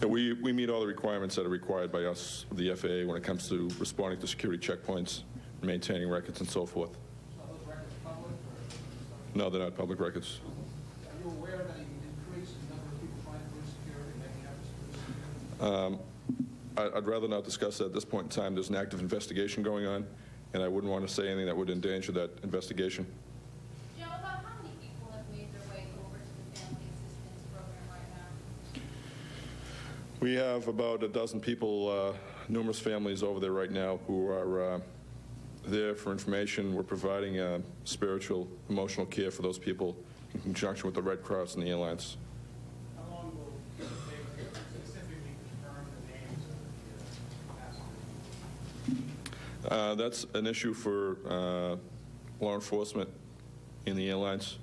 And we meet all the requirements that are required by us, the FAA, when it comes to responding to security checkpoints, maintaining records, and so forth. Are those records public? Or No, they're not public records. are you aware of any increase in the number of people trying to do security, making efforts to do security? I'd rather not discuss that at this point in time. There's an active investigation going on, and I wouldn't want to say anything that would endanger that investigation. Joe, about how many people have made their way over to the Family Assistance Program right now? We have about a dozen people, numerous families over there right now who are there for information. We're providing spiritual, emotional care for those people in conjunction with the Red Cross and the airlines. How long will it take to specifically confirm the names of the passengers? That's an issue for law enforcement in the airlines.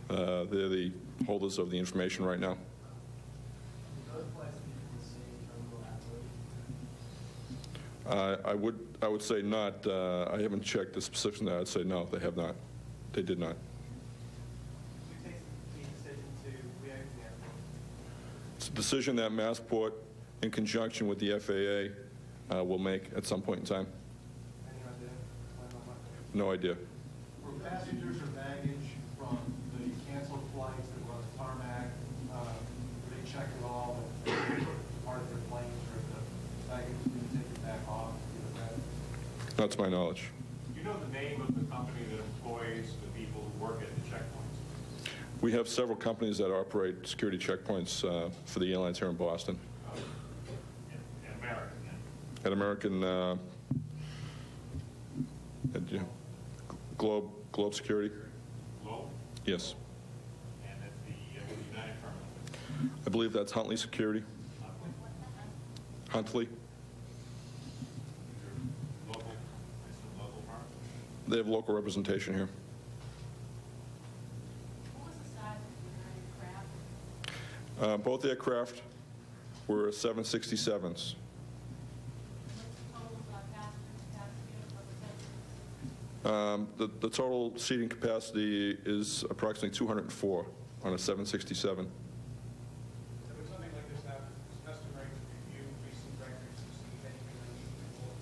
They're the holders of the information right now. I would say not. I haven't checked the specifics on that. I'd say no, they have not. They did not. You take the decision to reopen the airport? It's a decision that Massport, in conjunction with the FAA, will make at some point in time. Any idea when that might No idea. Were passengers or baggage from the canceled flights that were on the tarmac, were they checked at all that part of their planes or the baggage being taken back off? Not to my knowledge. Do you know the name of the company that employs the people who work at the checkpoints? We have several companies that operate security checkpoints for the airlines here in Boston. In America, then? At American Globe Security? Globe? Yes. And at the United Terminal? I believe that's Huntley Security. Huntley. Local firm? They have local representation here. What was the size of the aircraft? Both aircraft were 767s. What's the total passenger capacity of the The total seating capacity is approximately 204 on a 767. So when something like this happens, it's customary to review recent records to see if anything unusual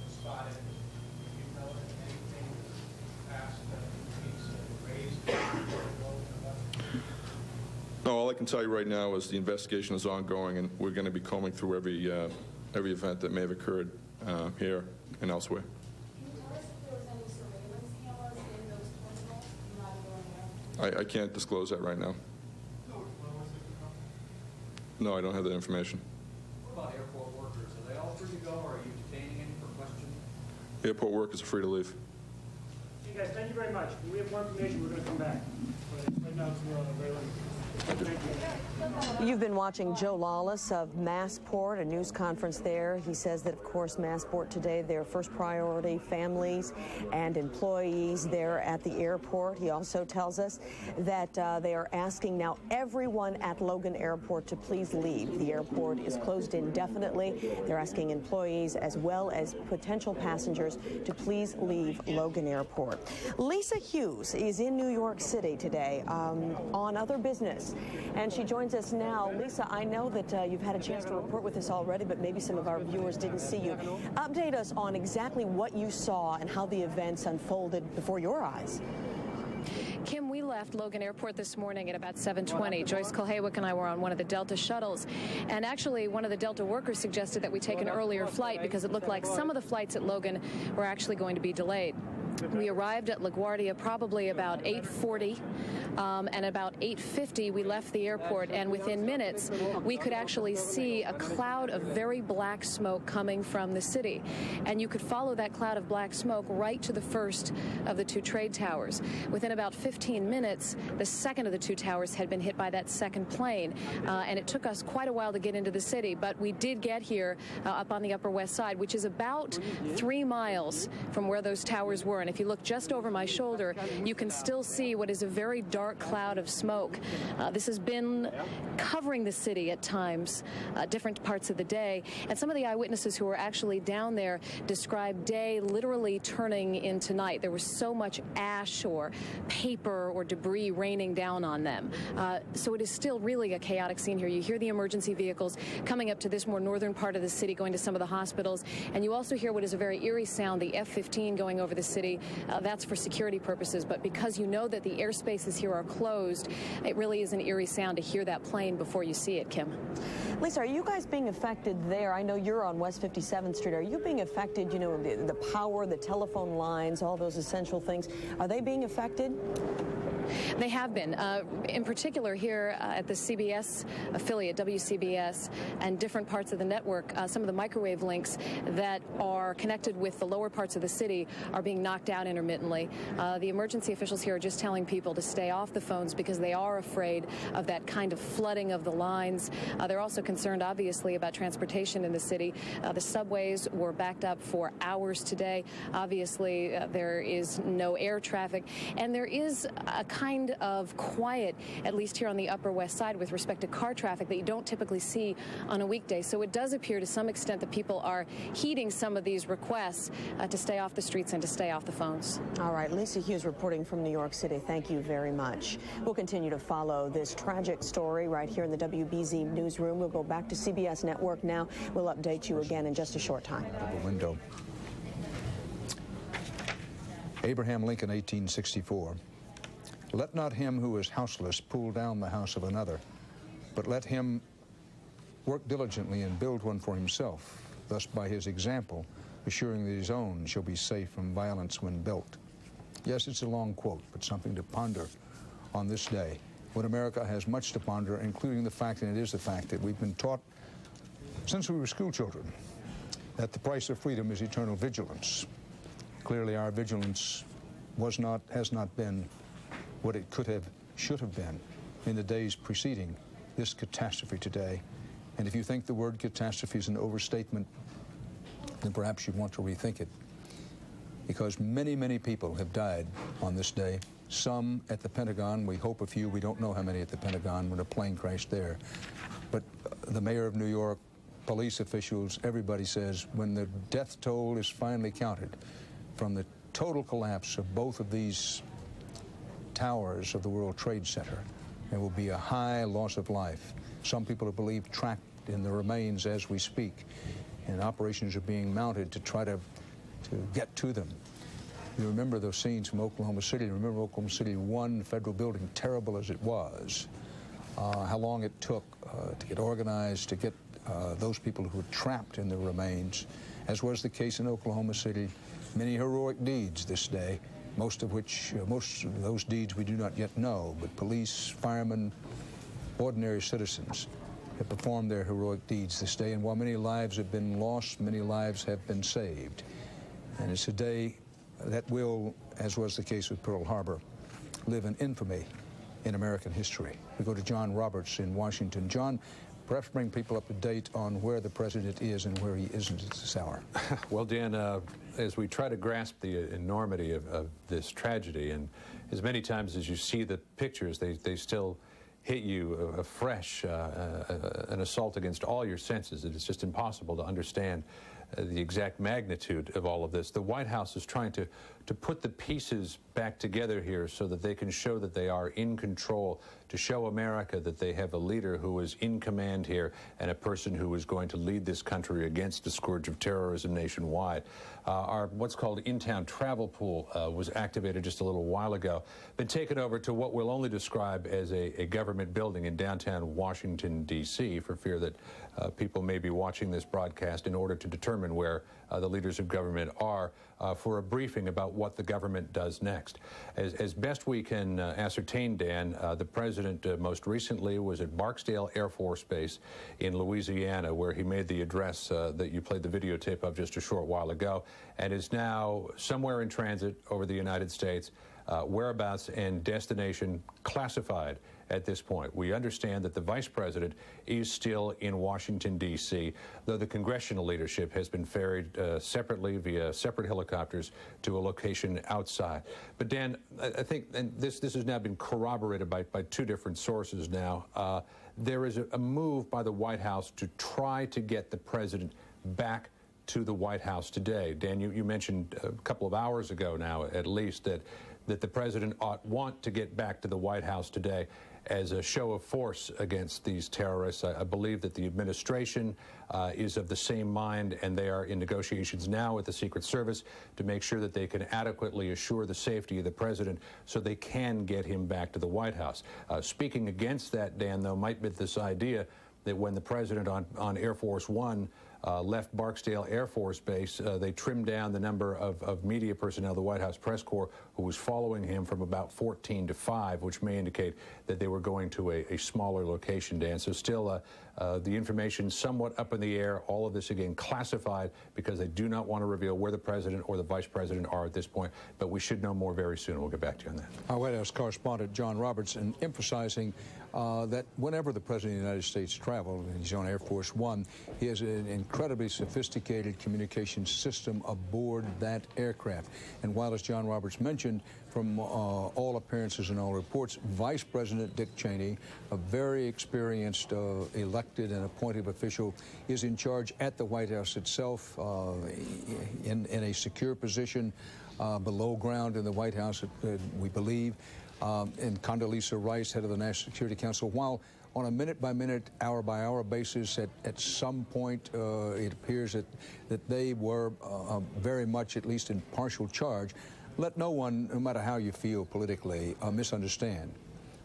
was spotted. Do you know if anything past weeks raised? No, all I can tell you right now is the investigation is ongoing, and we're going to be combing through every event that may have occurred here and elsewhere. Can you tell us if there was any surveillance cameras in those terminals? You're not going there. I can't disclose that right now. No, I don't have that information. What about airport workers? Are they all free to go, or are you detaining any for questioning? Airport workers are free to leave. Hey guys, thank you very much. When we have more information, we're going to come back. But right now, it's very late. You've been watching Joe Lawless of Massport, a news conference there. He says that, of course, Massport today, their first priority, families and employees there at the airport. He also tells us that they are asking now everyone at Logan Airport to please leave. The airport is closed indefinitely. They're asking employees as well as potential passengers to please leave Logan Airport. Lisa Hughes is in New York City today on other business. And she joins us now. Lisa, I know that you've had a chance to report with us already, but maybe some of our viewers didn't see you. Update us on exactly what you saw and how the events unfolded before your eyes. Kim, we left Logan Airport this morning at about 7:20. Joyce Kulhaywick and I were on one of the Delta shuttles. And actually, one of the Delta workers suggested that we take an earlier flight because it looked like some of the flights at Logan were actually going to be delayed. We arrived at LaGuardia probably about 8:40, and about 8:50 we left the airport, and within minutes we could actually see a cloud of very black smoke coming from the city. And you could follow that cloud of black smoke right to the first of the two trade towers. Within about 15 minutes, the second of the two towers had been hit by that second plane, and it took us quite a while to get into the city, but we did get here up on the Upper West Side, which is about 3 miles from where those towers were. and if you look just over my shoulder, you can still see what is a very dark cloud of smoke. This has been covering the city at times, different parts of the day, and some of the eyewitnesses who were actually down there described day literally turning into night. There was so much ash or paper or debris raining down on them. So it is still really a chaotic scene here. You hear the emergency vehicles coming up to this more northern part of the city, going to some of the hospitals, and you also hear what is a very eerie sound, the F-15 going over the city. That's for security purposes, but because you know that the airspaces here are closed, it really is an eerie sound to hear that plane before you see it, Kim. Lisa, are you guys being affected there? I know you're on West 57th Street. Are you being affected, you know, the power, the telephone lines, all those essential things? Are they being affected? They have been. In particular here at the CBS affiliate, WCBS, and different parts of the network, some of the microwave links that are connected with the lower parts of the city are being knocked out intermittently. The emergency officials here are just telling people to stay off the phones because they are afraid of that kind of flooding of the lines. They're also concerned, obviously, about transportation in the city. The subways were backed up for hours today. Obviously, there is no air traffic, and there is a kind of quiet, at least here on the Upper West Side, with respect to car traffic that you don't typically see on a weekday. So it does appear to some extent that people are heeding some of these requests to stay off the streets and to stay off the phones. All right, Lisa Hughes reporting from New York City. Thank you very much. We'll continue to follow this tragic story right here in the WBZ newsroom. We'll go back to CBS Network now. We'll update you again in just a short time. The window. Abraham Lincoln, 1864. Let not him who is houseless pull down the house of another, but let him work diligently and build one for himself, thus by his example, assuring that his own shall be safe from violence when built. Yes, it's a long quote, but something to ponder on this day, when America has much to ponder, including the fact, and it is the fact, that we've been taught since we were school children that the price of freedom is eternal vigilance. Clearly, our vigilance has not been what it could have, should have been in the days preceding this catastrophe today. And if you think the word catastrophe is an overstatement, then perhaps you want to rethink it. Because many, many people have died on this day. Some at the Pentagon, we hope a few, we don't know how many at the Pentagon when a plane crashed there. But the mayor of New York, police officials, everybody says when the death toll is finally counted from the total collapse of both of these towers of the World Trade Center, there will be a high loss of life. Some people are believed trapped in the remains as we speak, and operations are being mounted to try to get to them. You remember those scenes from Oklahoma City. Remember Oklahoma City, one federal building, terrible as it was, how long it took to get organized, to get those people who were trapped in the remains, as was the case in Oklahoma City. Many heroic deeds this day, most of those deeds we do not yet know, but police, firemen, ordinary citizens have performed their heroic deeds this day, and while many lives have been lost, many lives have been saved. And it's a day that will, as was the case with Pearl Harbor, live in infamy in American history. We go to John Roberts in Washington. John, perhaps bring people up to date on where the president is and where he isn't at this hour. Well, Dan, as we try to grasp the enormity of this tragedy, and as many times as you see the pictures, they still hit you afresh, an assault against all your senses. It is just impossible to understand the exact magnitude of all of this. The White House is trying to put the pieces back together here so that they can show that they are in control, to show America that they have a leader who is in command here and a person who is going to lead this country against the scourge of terrorism nationwide. Our what's called in-town travel pool was activated just a little while ago, been taken over to what we'll only describe as a government building in downtown Washington, D.C., for fear that people may be watching this broadcast in order to determine where the leaders of government are for a briefing about what the government does next. As best we can ascertain, Dan, the president most recently was at Barksdale Air Force Base in Louisiana, where he made the address that you played the videotape of just a short while ago, and is now somewhere in transit over the United States. whereabouts and destination classified at this point. We understand that the Vice President is still in Washington, D.C., though the congressional leadership has been ferried separately via separate helicopters to a location outside. But Dan, I think, and this has now been corroborated by two different sources now, there is a move by the White House to try to get the President back to the White House today. Dan, you mentioned a couple of hours ago now, at least, that the President want to get back to the White House today as a show of force against these terrorists. I believe that the administration is of the same mind, and they are in negotiations now with the Secret Service to make sure that they can adequately assure the safety of the President so they can get him back to the White House. Speaking against that, Dan, though, might be this idea that when the President on Air Force One left Barksdale Air Force Base, they trimmed down the number of media personnel, the White House press corps, who was following him from about 14 to 5, which may indicate that they were going to a smaller location, Dan. So still the information somewhat up in the air, all of this again classified because they do not want to reveal where the President or the Vice President are at this point, but we should know more very soon. We'll get back to you on that. Our White House correspondent John Robertson emphasizing that whenever the President of the United States traveled, and he's on Air Force One, he has an incredibly sophisticated communication system aboard that aircraft. And while, as John Roberts mentioned, from all appearances and all reports, Vice President Dick Cheney, a very experienced elected and appointed official, is in charge at the White House itself in a secure position below ground in the White House, we believe. And Condoleezza Rice, head of the National Security Council, while on a minute-by-minute, hour-by-hour basis, at some point, it appears that they were very much, at least in partial charge. Let no one, no matter how you feel politically, misunderstand.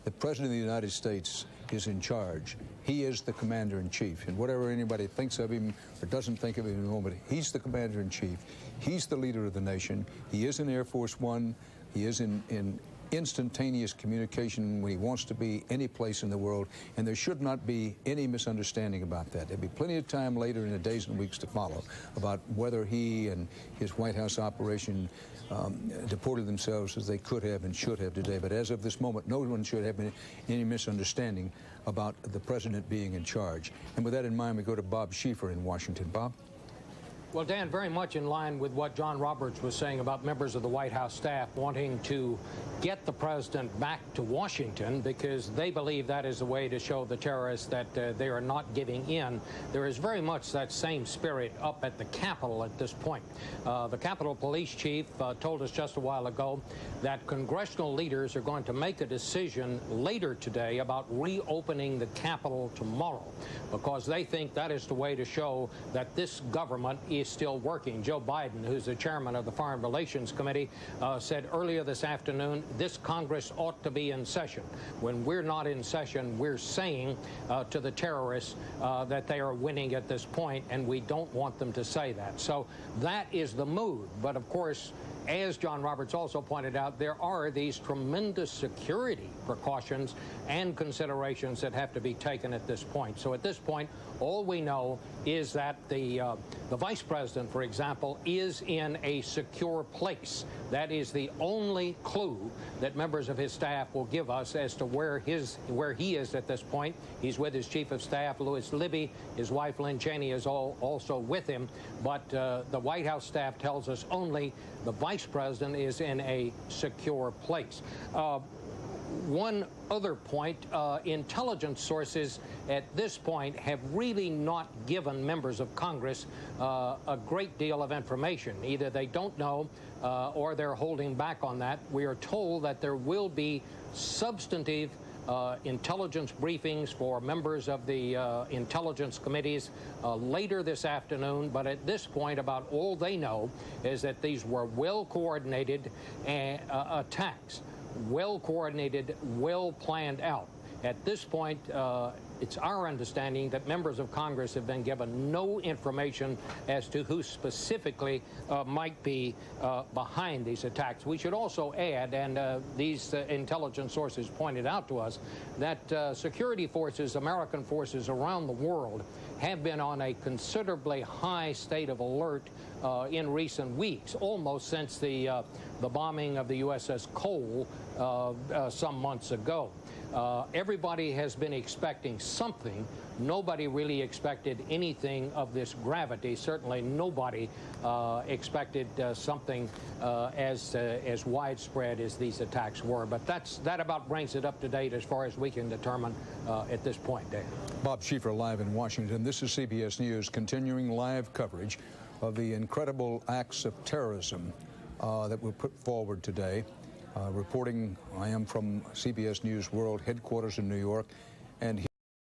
The President of the United States is in charge. He is the Commander-in-Chief. And whatever anybody thinks of him or doesn't think of him in a moment, he's the Commander-in-Chief. He's the leader of the nation. He is in Air Force One. He is in instantaneous communication when he wants to be any place in the world, and there should not be any misunderstanding about that. There'll be plenty of time later in the days and weeks to follow about whether he and his White House operation deported themselves as they could have and should have today. But as of this moment, no one should have any misunderstanding about the President being in charge. And with that in mind, we go to Bob Schieffer in Washington. Bob? Well, Dan, very much in line with what John Roberts was saying about members of the White House staff wanting to get the president back to Washington because they believe that is the way to show the terrorists that they are not giving in. There is very much that same spirit up at the Capitol at this point. The Capitol Police Chief told us just a while ago that congressional leaders are going to make a decision later today about reopening the Capitol tomorrow because they think that is the way to show that this government is still working. Joe Biden, who's the chairman of the Foreign Relations Committee, said earlier this afternoon, this Congress ought to be in session. When we're not in session, we're saying to the terrorists that they are winning at this point, and we don't want them to say that. So that is the mood. But of course, as John Roberts also pointed out, there are these tremendous security precautions and considerations that have to be taken at this point. So at this point, all we know is that the Vice President, for example, is in a secure place. That is the only clue that members of his staff will give us as to where he is at this point. He's with his Chief of Staff, Louis Libby. His wife, Lynn Cheney, is also with him. But the White House staff tells us only the Vice President is in a secure place. One other point, intelligence sources at this point have really not given members of Congress a great deal of information. Either they don't know or they're holding back on that. We are told that there will be substantive intelligence briefings for members of the intelligence committees later this afternoon, but at this point about all they know is that these were well-coordinated attacks, well-coordinated, well-planned out. At this point, it's our understanding that members of Congress have been given no information as to who specifically might be behind these attacks. We should also add, and these intelligence sources pointed out to us, that security forces, American forces around the world, have been on a considerably high state of alert in recent weeks, almost since the bombing of the USS Cole some months ago. Everybody has been expecting something. Nobody really expected anything of this gravity. Certainly nobody expected something as widespread as these attacks were. But that about brings it up to date as far as we can determine at this point, Dan. Bob Schieffer live in Washington. This is CBS News continuing live coverage of the incredible acts of terrorism that were put forward today. Reporting, I am from CBS News World headquarters in New York, and